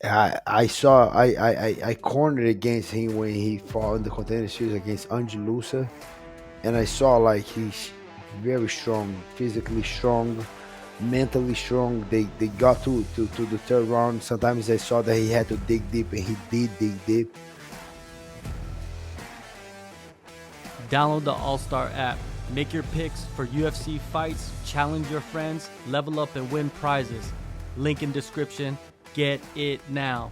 I cornered against him when he fought in the contender series against Angelusa, and I saw like he's very strong, physically strong, mentally strong. They got to the third round. Sometimes I saw that he had to dig deep, and he did dig deep. Download the AllStar app. Make your picks for UFC fights, challenge your friends, level up and win prizes. Link in description. Get it now.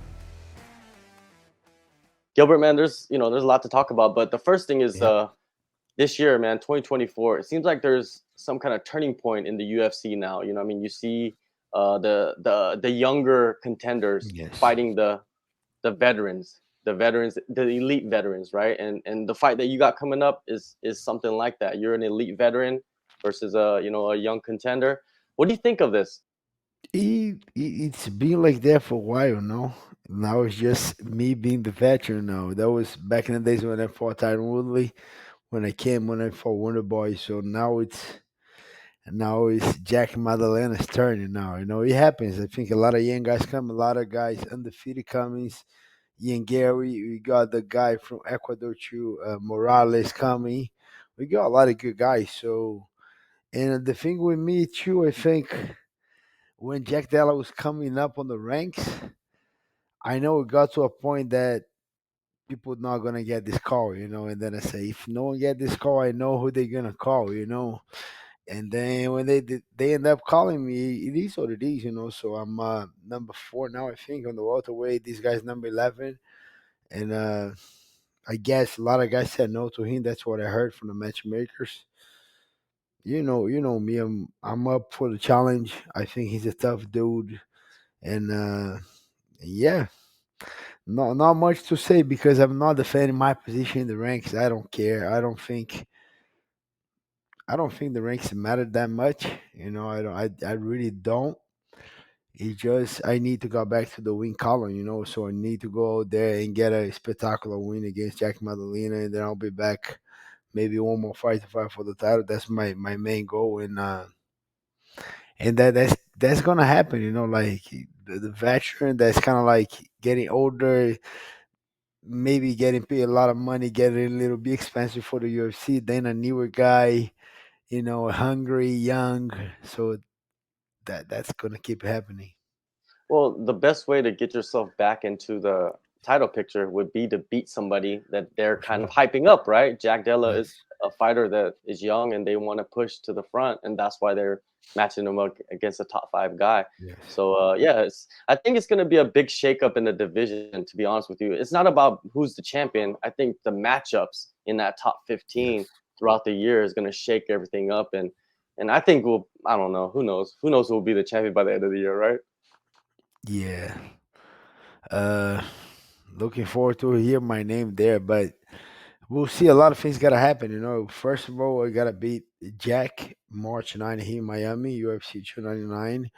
Gilbert, man, there's a lot to talk about, but the first thing is Yeah. this year, man, 2024. It seems like there's some kind of turning point in the UFC now. I mean, you see the younger contenders Yes. fighting the veterans, the elite veterans, right? And the fight that you got coming up is something like that. You're an elite veteran versus a young contender. What do you think of this? It's been like that for a while now. Now it's just me being the veteran now. That was back in the days when I fought Tyron Woodley, when I fought Wonder Boy. So now it's Jack Maddalena's turn now. It happens. I think a lot of young guys come, a lot of guys undefeated coming. Ian Gary, we got the guy from Ecuador too, Morales coming. We got a lot of good guys. So, and the thing with me too, I think when Jack Della was coming up on the ranks, I know it got to a point that people not gonna get this call. And then I say, if no one get this call, I know who they're gonna call. And then when they end up calling me, it is what it is. So I'm number 4 now, I think, on the welterweight. This guy's number 11, and I guess a lot of guys said no to him. That's what I heard from the matchmakers. You know me. I'm up for the challenge. I think he's a tough dude, and yeah, not much to say because I'm not defending my position in the ranks. I don't care. I don't think the ranks matter that much. I don't. I really don't. It's just I need to go back to the win column. So I need to go out there and get a spectacular win against Jack Maddalena, and then I'll be back. Maybe one more fight to fight for the title. That's my main goal, and that's gonna happen. Like the veteran that's kind of like getting older, maybe getting paid a lot of money, getting a little bit expensive for the UFC. Then a newer guy, hungry, young. So that's gonna keep happening. Well, the best way to get yourself back into the title picture would be to beat somebody that they're For kind of sure. hyping up, right? Jack Della is Yes. a fighter that is young and they want to push to the front, and that's why they're matching him up against a top five guy. Yes. So yeah, I think it's going to be a big shakeup in the division. To be honest with you, it's not about who's the champion. I think the matchups in that top 15 Yes. throughout the year is going to shake everything up, and I think I don't know, who knows who will be the champion by the end of the year, right? Yeah. Uh, Looking forward to hear my name there, but we'll see. A lot of things gotta happen. First of all, I gotta beat Jack March 9 here in Miami, UFC 299.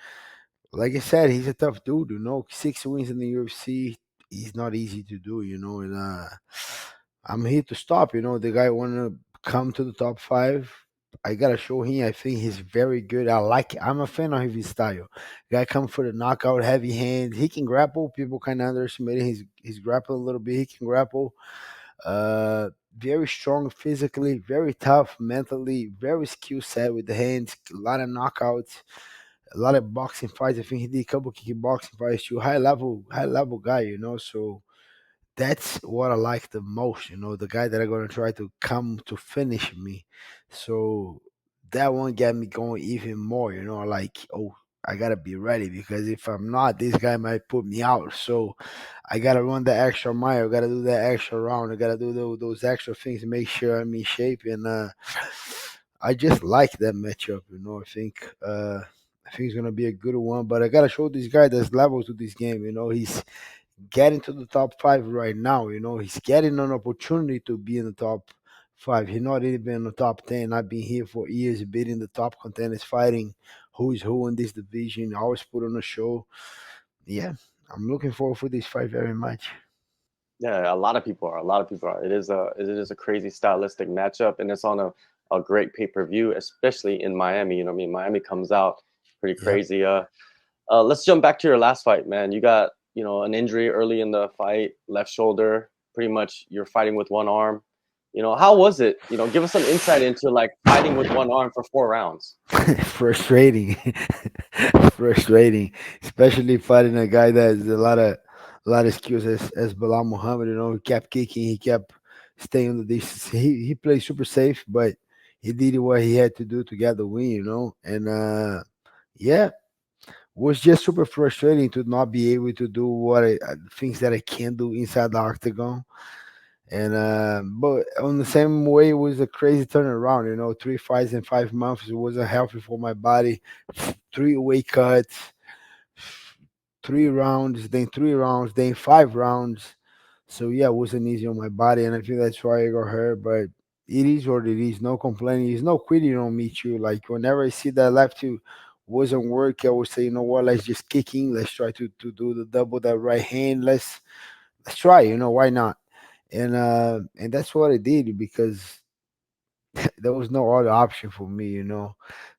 Like I said, he's a tough dude. 6 wins in the UFC. He's not easy to do. And I'm here to stop. The guy wanna come to the top 5. I gotta show him. I think he's very good. I'm a fan of his style. Guy come for the knockout, heavy hands. He can grapple. People kind of underestimate his grapple a little bit. He can grapple. Very strong physically, very tough mentally, very skill set with the hands. A lot of knockouts, a lot of boxing fights. I think he did a couple kickboxing fights too. High level guy. So that's what I like the most. The guy that are gonna try to come to finish me. So that one got me going even more. Like, oh, I gotta be ready because if I'm not, this guy might put me out. So I gotta run the extra mile. I gotta do that extra round. I gotta do those extra things to make sure I'm in shape. And I just like that matchup. I think it's gonna be a good one. But I gotta show this guy there's levels to this game. He's getting to the top 5 right now. He's getting an opportunity to be in the top 5. He's not even in the top 10. I've been here for years, beating the top contenders, fighting who is who in this division. I always put on a show. Yeah, I'm looking forward for this fight very much. Yeah, a lot of people are. A lot of people are. It is a crazy stylistic matchup, and it's on a great pay per view, especially in Miami. Miami comes out pretty Yep. crazy. Let's jump back to your last fight, man. You got an injury early in the fight, left shoulder. Pretty much, you're fighting with one arm. How was it? Give us some insight into like fighting with one arm for 4 rounds. Frustrating, frustrating, especially fighting a guy that has a lot of skills as Belal Muhammad. He kept kicking, he kept staying on the distance. He played super safe, but he did what he had to do to get the win. And yeah, was just super frustrating to not be able to do things that I can do inside the octagon. And but on the same way, it was a crazy turnaround. 3 fights in 5 months. It wasn't healthy for my body. Three weight cuts, 3 rounds, then 3 rounds, then 5 rounds. So yeah, it wasn't easy on my body, and I think that's why I got hurt. But it is what it is. No complaining. There's no quitting on me too. Like whenever I see that left two wasn't work, I would say, what? Let's just kick in. Let's try to do the double that right hand. Let's try. Why not? And that's what I did because there was no other option for me.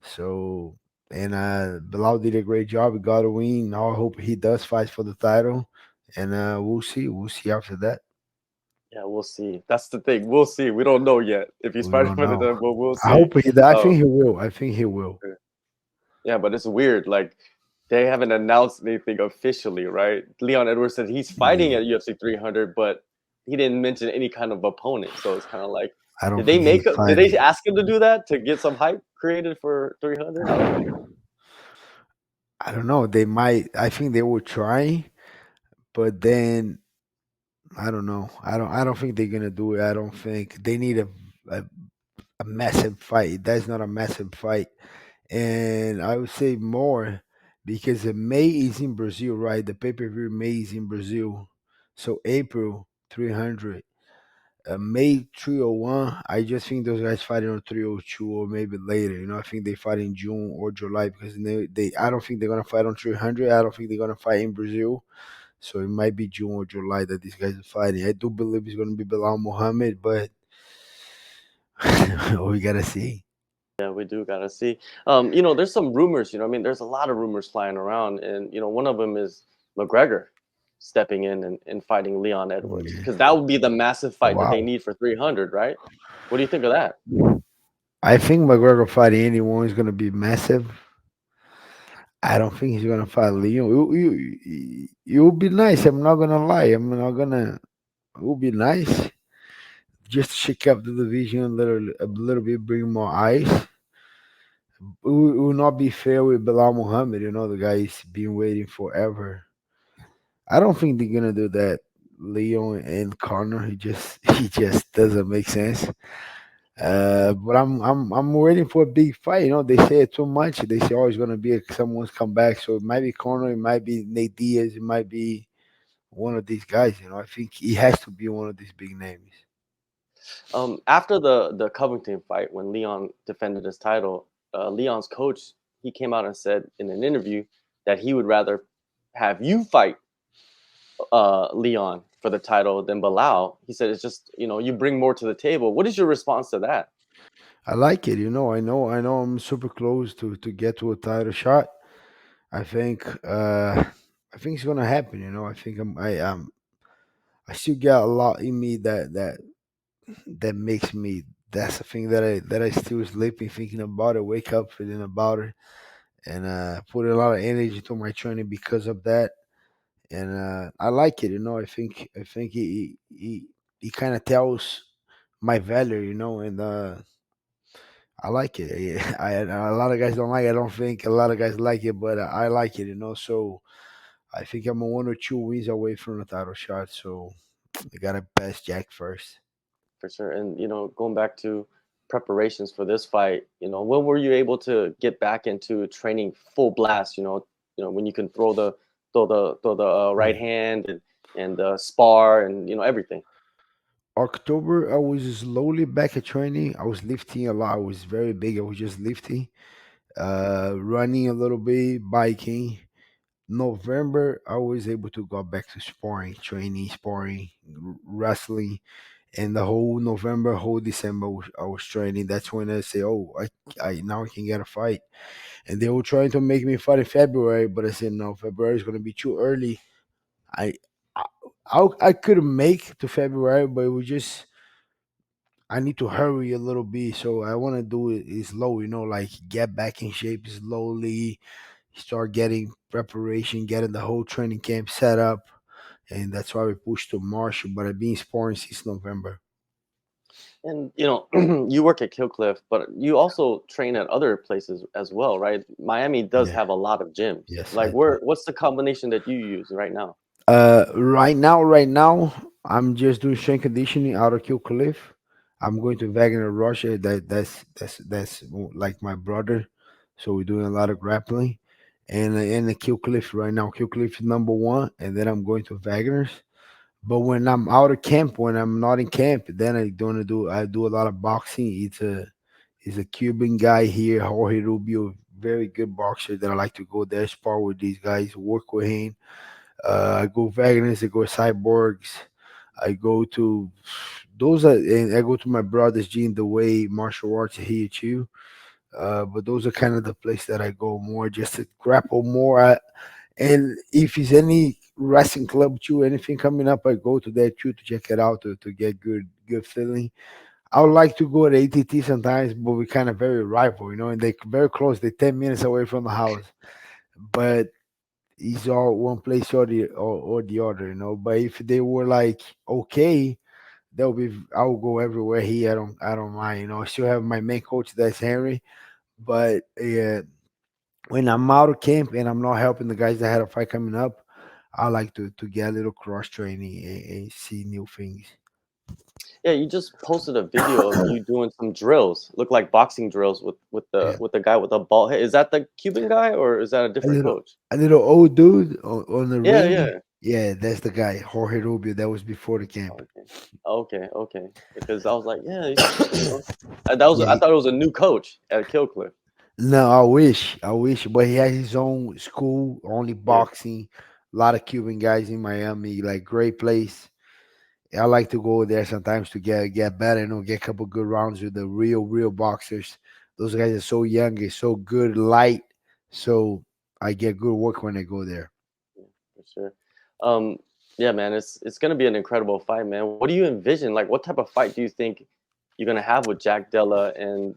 So and Bilal did a great job. He got a win. Now I hope he does fight for the title, and we'll see. We'll see after that. Yeah, we'll see. That's the thing. We'll see. We don't know yet if he's We fighting don't for the know. title, but we'll I see. hope he. I Um, think he will. I think he will. yeah, but it's weird. Like they haven't announced anything officially, right? Leon Edwards said he's fighting Yeah, at UFC 300, but he didn't mention any kind of opponent. So it's kind of like, I don't did they think he's did they fighting. ask him to do that to get some hype created for 300? I don't know. I don't know. They might. I think they will try, but then I don't know. I don't think they're gonna do it. I don't think they need a, a massive fight. That's not a massive fight. And I would say more because the May is in Brazil, right? The pay per view May is in Brazil, so April 300, May 301. I just think those guys fighting on 302 or maybe later. I think they fight in June or July because they I don't think they're gonna fight on 300. I don't think they're gonna fight in Brazil. So it might be June or July that these guys are fighting. I do believe it's gonna be Belal Muhammad, but we gotta see. Yeah, we do gotta see. There's some rumors. I mean, there's a lot of rumors flying around, and one of them is McGregor stepping in and fighting Leon Edwards Yeah. because that would be the massive fight that they Wow. need for 300, right? What do you think of that? I think McGregor fighting anyone is gonna be massive. I don't think he's gonna fight Leo. It would be nice. I'm not gonna lie. I'm not gonna. It would be nice just to shake up the division a little bit, bring more eyes. It will not be fair with Belal Muhammad. The guy's been waiting forever. I don't think they're gonna do that. Leon and Conor. He just doesn't make sense. But I'm waiting for a big fight. They say it too much. They say, oh, it's gonna be someone's comeback. So it might be Conor, it might be Nate Diaz, it might be one of these guys. I think he has to be one of these big names. After the Covington fight, when Leon defended his title, Leon's coach he came out and said in an interview that he would rather have you fight Leon for the title than Bilal. He said it's just you bring more to the table. What is your response to that? I like it. I know. I'm super close to get to a title shot. I think. I think it's gonna happen. I think I still got a lot in me that makes me. That's the thing that I still sleeping thinking about it. Wake up feeling about it, and put a lot of energy to my training because of that. And I like it. I think he kind of tells my value. And I like it. A lot of guys don't like it. I don't think a lot of guys like it, but I like it. So I think I'm a 1 or 2 wins away from the title shot. So I gotta pass Jack first. For sure. And going back to preparations for this fight, when were you able to get back into training full blast? When you can throw the right hand and spar and everything. October, I was slowly back at training. I was lifting a lot. I was very big. I was just lifting, running a little bit, biking. November, I was able to go back to sparring, training, sparring, wrestling, and the whole November, whole December, I was training. That's when I say, "Oh, I now I can get a fight." And they were trying to make me fight in February, but I said, "No, February is gonna be too early. I I I could make to February, but it was just I need to hurry a little bit. So I want to do it slow, like get back in shape slowly, start getting preparation, getting the whole training camp set up, and that's why we pushed to March. But I've been sparring since November. And you work at Killcliff, but you also train at other places as well, right? Miami does Yeah, have a lot of gyms. yes, Like, I do. what's the combination that you use right now? Right now, I'm just doing strength conditioning out of Kill Cliff. I'm going to Wagner Russia. That's like my brother. So we're doing a lot of grappling, and the Kill Cliff right now. Kill Cliff is number one, and then I'm going to Wagner's. But when I'm out of camp, when I'm not in camp, then I do a lot of boxing. It's a Cuban guy here, Jorge Rubio, very good boxer that I like to go there, spar with these guys, work with him. I go Vagrants, I go Cyborgs, I go to those are, and I go to my brother's gym, the way martial arts here too. But those are kind of the place that I go more just to grapple more. And if it's any wrestling club too, anything coming up, I go to that too to check it out to get good feeling. I would like to go to ATT sometimes, but we kind of very rival, and they very close. They're 10 minutes away from the house, but it's all one place or the other, But if they were like okay, they'll be. I'll go everywhere here. I don't mind, I still have my main coach that's Henry, but when I'm out of camp and I'm not helping the guys that had a fight coming up, I like to get a little cross training and see new things. Yeah, you just posted a video of you doing some drills. Look like boxing drills with the Yeah, with the guy with the bald head. Is that the Cuban guy or is that a a different little coach? a little old dude on the Yeah, ring. yeah. Yeah, that's the guy, Jorge Rubio. That was before the camp. Okay. Okay, okay. Because I was like, yeah, that was I Yeah. thought it was a new coach at Killcliff. No, I wish, but he has his own school, only Yeah. boxing. A lot of Cuban guys in Miami, like great place. I like to go there sometimes to get better, get a couple good rounds with the real boxers. Those guys are so young, and so good, light. So I get good work when I go there. Yeah, for sure. Um, yeah, man, it's gonna be an incredible fight, man. What do you envision? Like, what type of fight do you think you're gonna have with Jack Della? And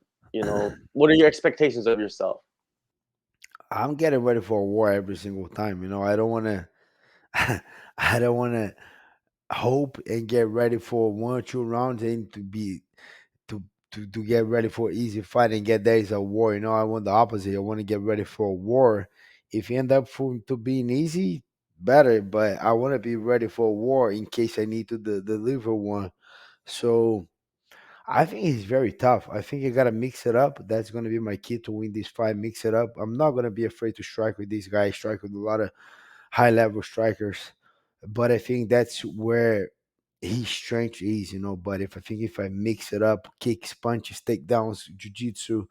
what are your expectations of yourself? I'm getting ready for a war every single time. I don't want to. I don't want to hope and get ready for 1 or 2 rounds and to to get ready for easy fight and get there is a war. I want the opposite. I want to get ready for a war. If you end up to being easy, better. But I want to be ready for a war in case I need to deliver one. So I think it's very tough. I think you gotta mix it up. That's gonna be my key to win this fight. Mix it up. I'm not gonna be afraid to strike with these guys. Strike with a lot of high level strikers, but I think that's where his strength is, But if I mix it up, kicks, punches, takedowns, jiu-jitsu,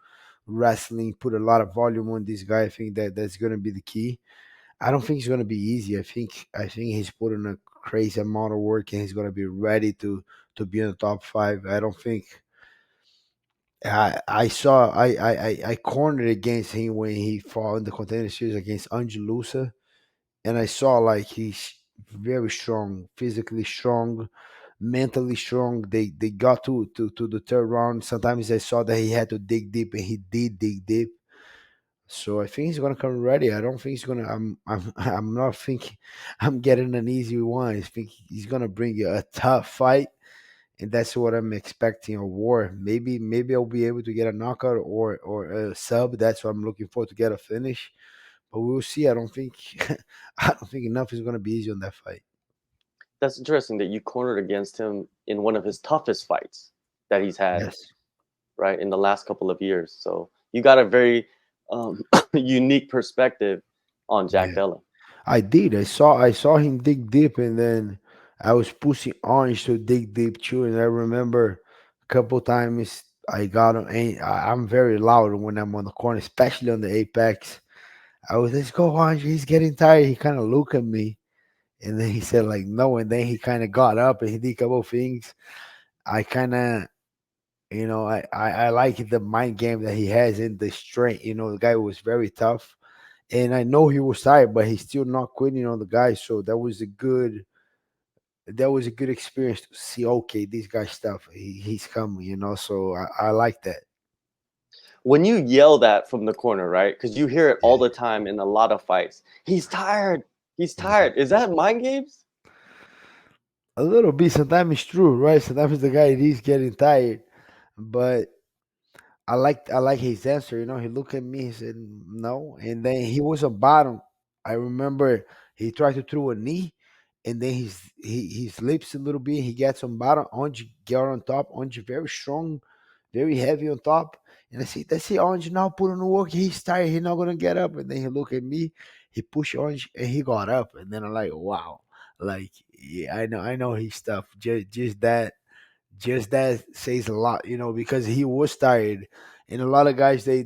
wrestling, put a lot of volume on this guy, I think that's gonna be the key. I don't think it's gonna be easy. I think he's putting a crazy amount of work and he's gonna be ready to be in the top five. I don't think I cornered against him when he fought in the contender series against Angelusa, and I saw like he's very strong, physically strong, mentally strong. They got to the third round. Sometimes I saw that he had to dig deep, and he did dig deep. So I think he's gonna come ready. I don't think he's gonna. I'm not thinking I'm getting an easy one. I think he's gonna bring you a tough fight, and that's what I'm expecting. A war. Maybe I'll be able to get a knockout or a sub. That's what I'm looking for to get a finish. But we'll see. I don't think I don't think enough is gonna be easy on that fight. That's interesting that you cornered against him in one of his toughest fights that he's had, Yes. right, in the last couple of years. So you got a very unique perspective on Jack Yeah. Della. I did. I saw him dig deep, and then I was pushing Orange to dig deep too. And I remember a couple times I got him. And I'm very loud when I'm on the corner, especially on the apex. I was, let's go, Orange. He's getting tired. He kind of looked at me, and then he said like no, and then he kind of got up and he did a couple things. I kind of, I like the mind game that he has in the strength. The guy was very tough, and I know he was tired, but he's still not quitting on the guy. So that was a good experience to see. Okay, this guy's stuff. He's coming, So I like that. When you yell that from the corner, right? Because you hear it all Yeah. the time in a lot of fights. He's tired. He's Yeah. tired. Is that mind games? A little bit. Sometimes it's true, right? Sometimes the guy is getting tired, but I like his answer. He looked at me. He said no, and then he was on bottom. I remember he tried to throw a knee, and then he slips a little bit. He gets on bottom. Onge get on top. Onge very strong, very heavy on top. And I see that's it. Onge now put on the work. He's tired. He's not gonna get up. And then he look at me. He pushed Onge and he got up. And then I'm like, wow, like yeah, I know his stuff. Just that says a lot, because he was tired, and a lot of guys they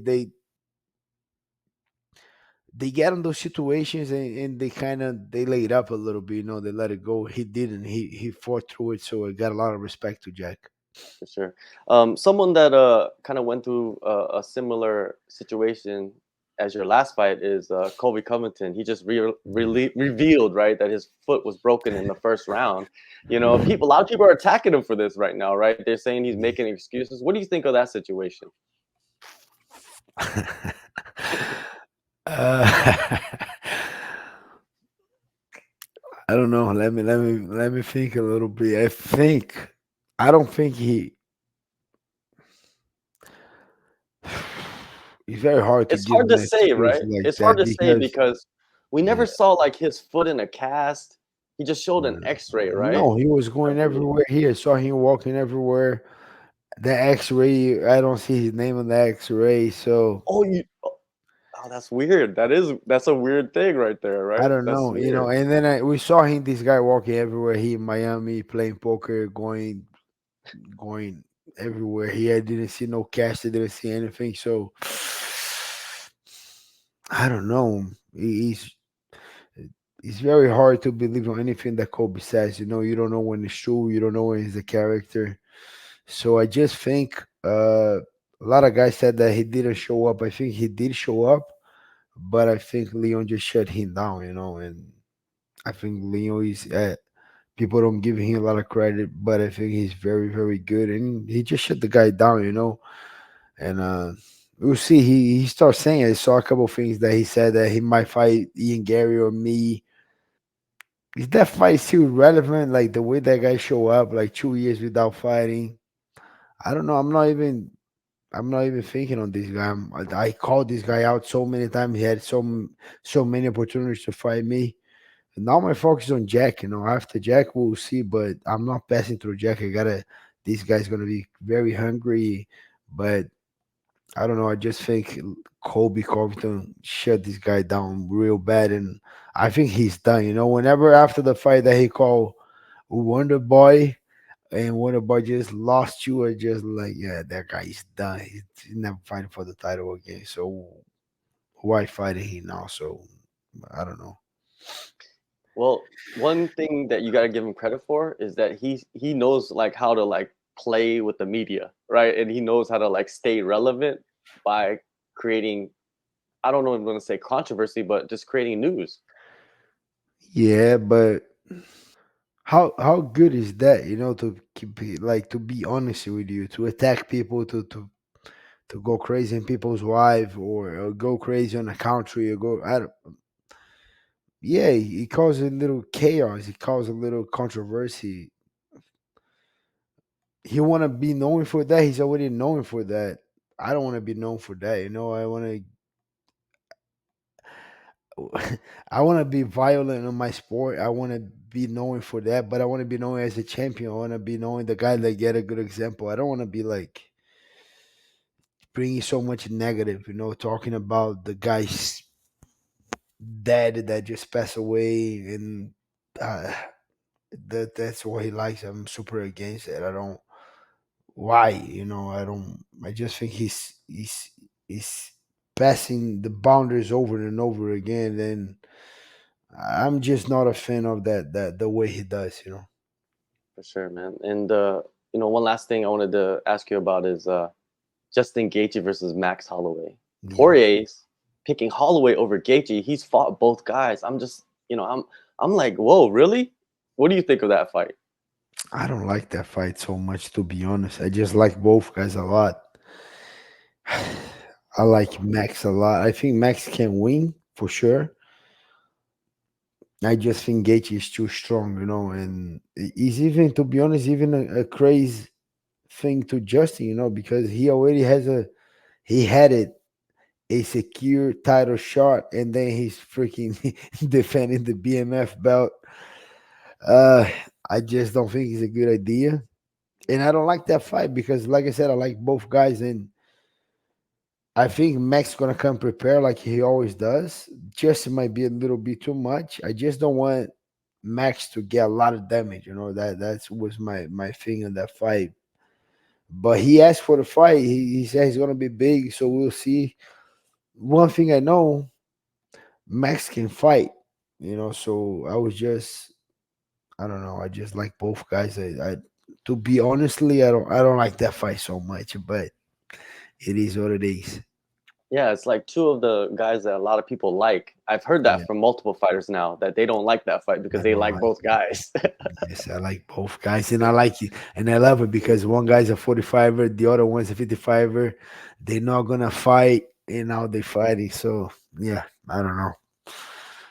get in those situations and they kind of they laid up a little bit, they let it go. He didn't. He fought through it, so I got a lot of respect to Jack. For sure. Someone that kind of went through a similar situation as your last fight is Colby Covington. He just revealed, right, that his foot was broken in the first round. A lot of people are attacking him for this right now, right? They're saying he's making excuses. What do you think of that situation? uh, I don't know. Let me think a little bit. I don't think he. It's very hard to It's give hard an to say, excuse right? like It's hard that to say because because we yeah. never saw like his foot in a cast. He just showed an Mm. X-ray, right? No, he was I going believe. everywhere here. I saw him walking everywhere. The X-ray, I don't see his name on the X-ray, so Oh, oh, that's weird. That's a weird thing right there, I right? don't That's know. weird. And then we saw him, this guy walking everywhere. He in Miami playing poker, going everywhere. I didn't see no cash. I didn't see anything. So I don't know. It's very hard to believe on anything that Kobe says. You don't know when it's true. You don't know when he's a character. So I just think a lot of guys said that he didn't show up. I think he did show up, but I think Leon just shut him down, and I think Leon is people don't give him a lot of credit, but I think he's very, very good, and he just shut the guy down. And we'll see. He starts saying I saw a couple of things that he said that he might fight Ian Gary or me. Is that fight still relevant? Like the way that guy show up, like 2 years without fighting. I don't know. I'm not even thinking on this guy. I called this guy out so many times. He had so many opportunities to fight me. And now my focus is on Jack. After Jack, we'll see. But I'm not passing through Jack. I gotta. This guy's gonna be very hungry. But I don't know. I just think Colby Covington shut this guy down real bad, and I think he's done. Whenever after the fight that he called Wonder Boy, and Wonderboy just lost you, or just like, yeah, that guy is done. He's never fighting for the title again. So why fighting him now? So I don't know. Well, one thing that you got to give him credit for is that he knows like how to like play with the media, right? And he knows how to like stay relevant by creating, I don't know if I'm going to say controversy, but just creating news. Yeah, but how good is that? To keep like to be honest with you, to attack people, to go crazy in people's wife, or go crazy on a country, or go. I don't. Yeah, he caused a little chaos. He caused a little controversy. He want to be known for that. He's already known for that. I don't want to be known for that. I want to. I want to be violent in my sport. I want to be known for that, but I want to be known as a champion. I want to be known the guy that get a good example. I don't want to be like bringing so much negative. Talking about the guy's dad that just passed away, and uh, that's what he likes. I'm super against it. I don't. Why I don't. I just think he's passing the boundaries over and over again, and I'm just not a fan of that the way he does. For sure, man. And one last thing I wanted to ask you about is Justin Gaethje versus Max Holloway. Yeah. Poirier picking Holloway over Gaethje. He's fought both guys. I'm just, I'm like, whoa, really? What do you think of that fight? I don't like that fight so much, to be honest. I just like both guys a lot. I like Max a lot. I think Max can win for sure. I just think Gaethje is too strong, and he's even, to be honest, even a crazy thing to Justin, because he already he had it, a secure title shot, and then he's freaking defending the BMF belt. Uh, I just don't think it's a good idea, and I don't like that fight because, like I said, I like both guys, and I think Max gonna come prepared like he always does. Just might be a little bit too much. I just don't want Max to get a lot of damage. That was my thing in that fight. But he asked for the fight. He said he's gonna be big, so we'll see. One thing I know, Max can fight. So I don't know. I just like both guys. I to be honestly, I don't like that fight so much, but it is what it is. Yeah, it's like two of the guys that a lot of people like. I've heard Yeah, that from multiple fighters now that they don't like that fight because I they don't like like. both guys. Yes, I like both guys, and I like it, and I love it because one guy's a 45er, the other one's a 55er. They're not gonna fight, and now they're fighting. So yeah, I don't know.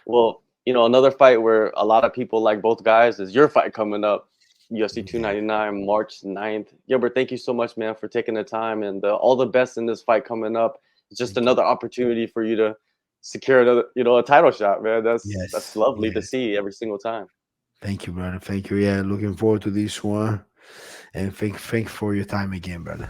Well, another fight where a lot of people like both guys is your fight coming up, UFC Yeah, 299, March 9th. Gilbert, thank you so much, man, for taking the time and all the best in this fight coming up. It's just thank you. another opportunity for you to secure another, a title shot, man. That's Yes, lovely to yes. see every single time. Thank you, brother. Thank you. Yeah, looking forward to this one, and thank for your time again, brother.